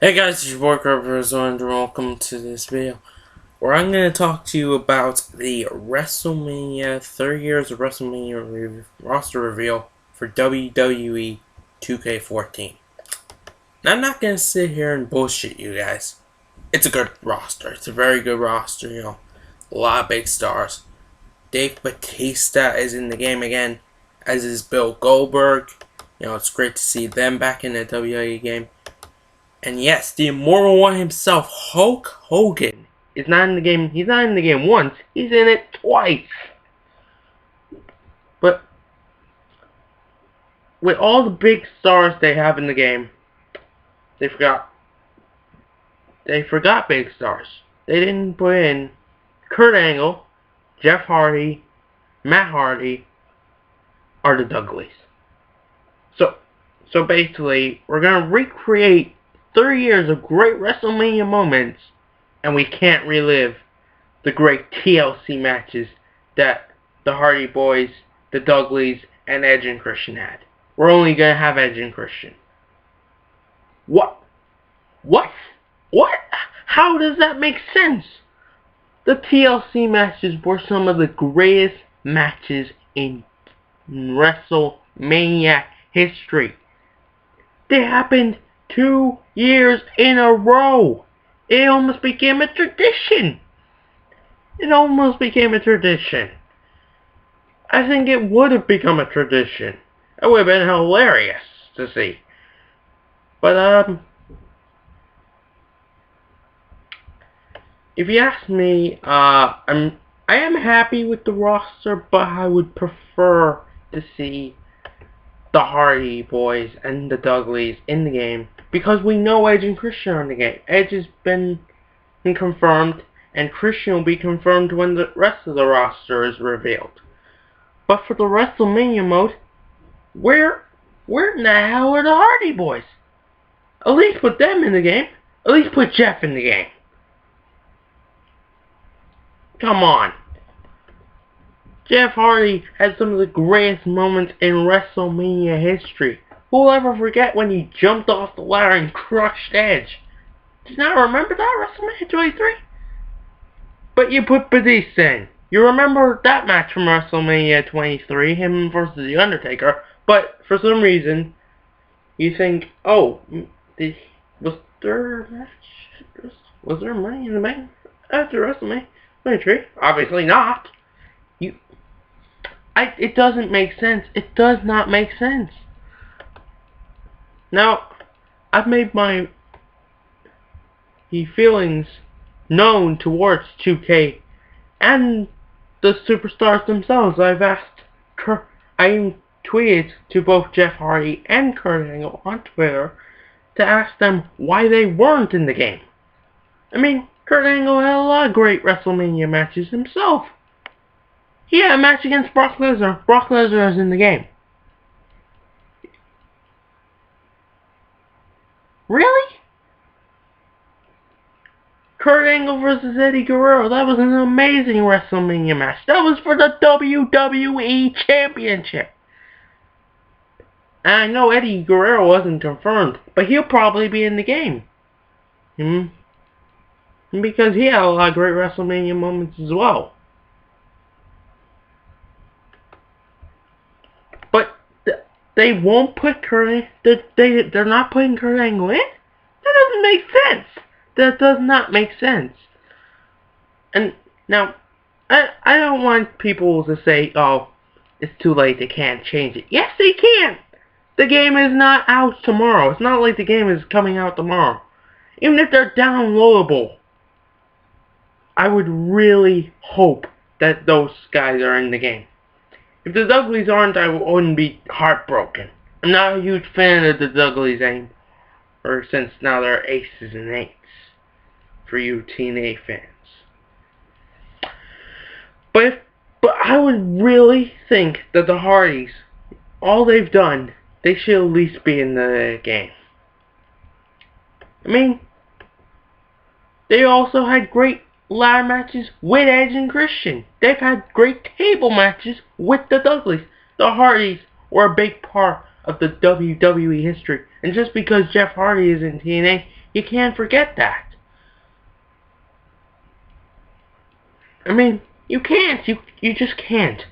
Hey guys, it's your boy Kerberzone and welcome to this video where I'm going to talk to you about the WrestleMania 30 years of WrestleMania roster reveal for WWE 2K14. Now, I'm not going to sit here and bullshit you guys. It's a good roster. It's a very good roster, a lot of big stars. Dave Bautista is in the game again, as is Bill Goldberg. It's great to see them back in the WWE game. And yes, the Immortal One himself, Hulk Hogan, is not in the game. He's not in the game once. He's in it twice. But with all the big stars they have in the game, they forgot big stars. They didn't put in Kurt Angle, Jeff Hardy, Matt Hardy, or the Dudleys. So basically, we're gonna recreate 30 years of great WrestleMania moments, and we can't relive the great TLC matches that the Hardy Boys, the Dudleys, and Edge and Christian had. We're only gonna have Edge and Christian. What? What? What? How does that make sense? The TLC matches were some of the greatest matches in WrestleMania history. They happened 2 years in a row. It almost became a tradition. I think it would have become a tradition. It would have been hilarious to see. But, if you ask me, I am happy with the roster, but I would prefer to see the Hardy Boys and the Dudleys in the game, because we know Edge and Christian are in the game. Edge has been confirmed, and Christian will be confirmed when the rest of the roster is revealed. But for the WrestleMania mode, where in the hell are the Hardy Boys? At least put them in the game. At least put Jeff in the game. Come on. Jeff Hardy had some of the greatest moments in WrestleMania history. Who will ever forget when he jumped off the ladder and crushed Edge? Do you not remember that, WrestleMania 23? But you put Batista in. You remember that match from WrestleMania 23, him versus The Undertaker, but for some reason, you think, oh, was there a match? Was there Money in the Bank after WrestleMania 23? Obviously not. It doesn't make sense. It does not make sense. Now, I've made my feelings known towards 2K and the superstars themselves. I tweeted to both Jeff Hardy and Kurt Angle on Twitter to ask them why they weren't in the game. I mean, Kurt Angle had a lot of great WrestleMania matches himself. He had a match against Brock Lesnar. Brock Lesnar is in the game. Really? Kurt Angle versus Eddie Guerrero. That was an amazing WrestleMania match. That was for the WWE Championship. And I know Eddie Guerrero wasn't confirmed, but he'll probably be in the game. Because he had a lot of great WrestleMania moments as well. But they won't put Kurt. They're not putting Kurt Angle in. That doesn't make sense. That does not make sense. And now, I don't want people to say, "Oh, it's too late. They can't change it." Yes, they can. The game is not out tomorrow. It's not like the game is coming out tomorrow. Even if they're downloadable, I would really hope that those guys are in the game. If the Dudleys aren't, I wouldn't be heartbroken. I'm not a huge fan of the Dudleys anymore, since now they're aces and eights for you TNA fans. But I would really think that the Hardys, all they've done, they should at least be in the game. I mean, they also had great ladder matches with Edge and Christian. They've had great table matches with the Dudleys. The Hardys were a big part of the WWE history. And just because Jeff Hardy is in TNA, You can't forget that. I mean, you can't. You just can't.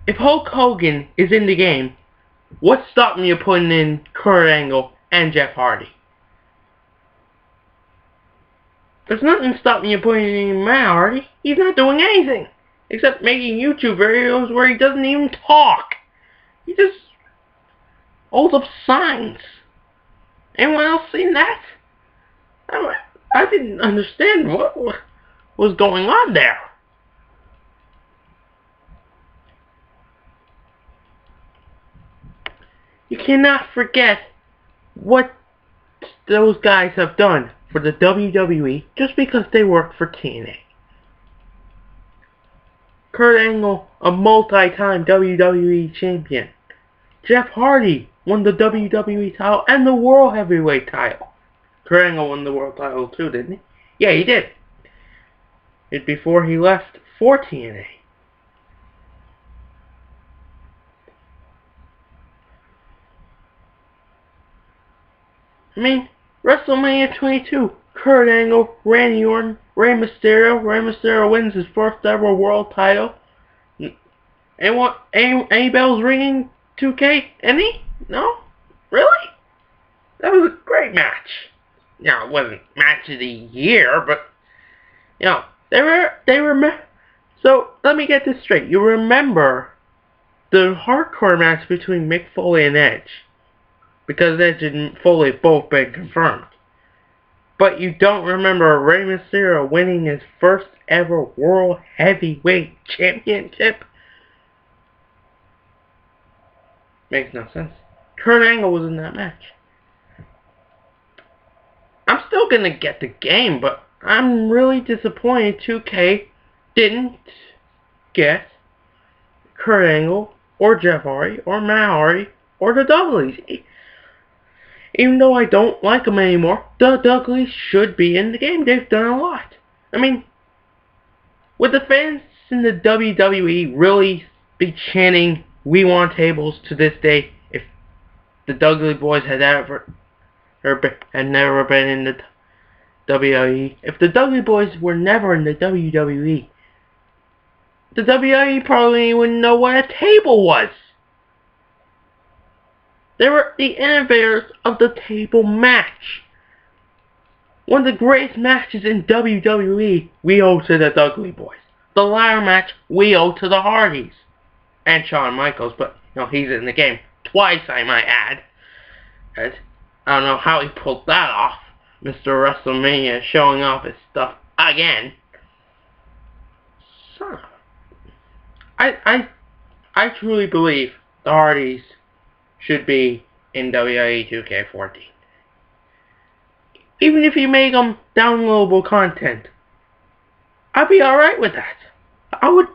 If Hulk Hogan is in the game, what's stopping you putting in Kurt Angle and Jeff Hardy? There's nothing stopping you putting in Matt Hardy. He's not doing anything except making YouTube videos where he doesn't even talk. He just holds up signs. Anyone else seen that? I didn't understand what was going on there. You cannot forget what those guys have done for the WWE just because they work for TNA. Kurt Angle, a multi-time WWE champion. Jeff Hardy won the WWE title and the World Heavyweight title. Kurt Angle won the World title too, didn't he? Yeah, he did. It's before he left for TNA. I mean, WrestleMania 22, Kurt Angle, Randy Orton, Rey Mysterio. Rey Mysterio wins his first ever world title. Any bells ringing? 2K? Any? No? Really? That was a great match. Now, it wasn't match of the year, but they were. So let me get this straight. You remember the hardcore match between Mick Foley and Edge, because Edge and Foley both been confirmed. But you don't remember Rey Mysterio winning his first ever World Heavyweight Championship? Makes no sense. Kurt Angle was in that match. I'm still gonna get the game, but I'm really disappointed 2K didn't get Kurt Angle, or Jeff Hardy, or Matt Hardy, or the Dudleys. Even though I don't like them anymore, the Dudleys should be in the game. They've done a lot. I mean, would the fans in the WWE really be chanting "We want tables" to this day if the Dudley Boys had never been in the WWE? If the Dudley Boys were never in the WWE, the WWE probably wouldn't know what a table was. They were the innovators of the table match. One of the greatest matches in WWE we owe to the Dudley Boys. The ladder match we owe to the Hardys. And Shawn Michaels, but he's in the game twice, I might add. I don't know how he pulled that off. Mr. WrestleMania showing off his stuff again. So, I truly believe the Hardys should be in WWE2K14. Even if you make them downloadable content, I'd be alright with that. I would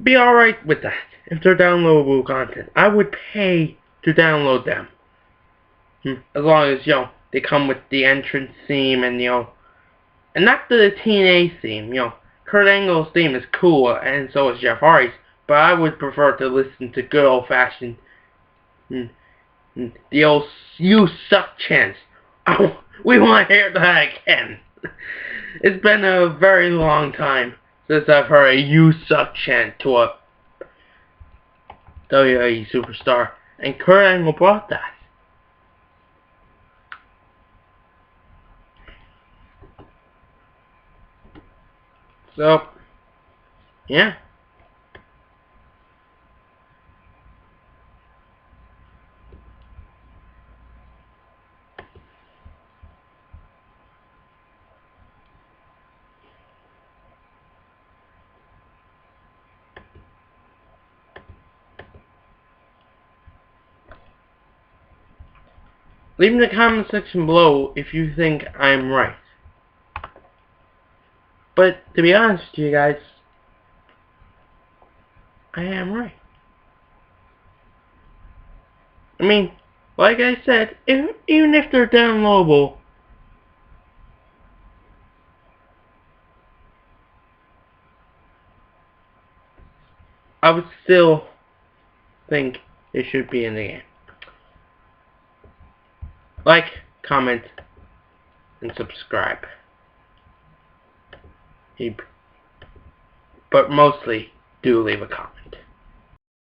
be alright with that if they're downloadable content. I would pay to download them. As long as, they come with the entrance theme and, and not the TNA theme, Kurt Angle's theme is cool, and so is Jeff Hardy's, but I would prefer to listen to good old-fashioned, the old "you suck" chants. Oh, we want to hear that again. It's been a very long time since I've heard a "you suck" chant to a WWE superstar, and Kurt Angle brought that. So, yeah. Leave in the comment section below if you think I'm right. But to be honest with you guys, I am right. I mean, like I said, even if they're downloadable, I would still think they should be in the game. Like, comment, and subscribe. But mostly, do leave a comment.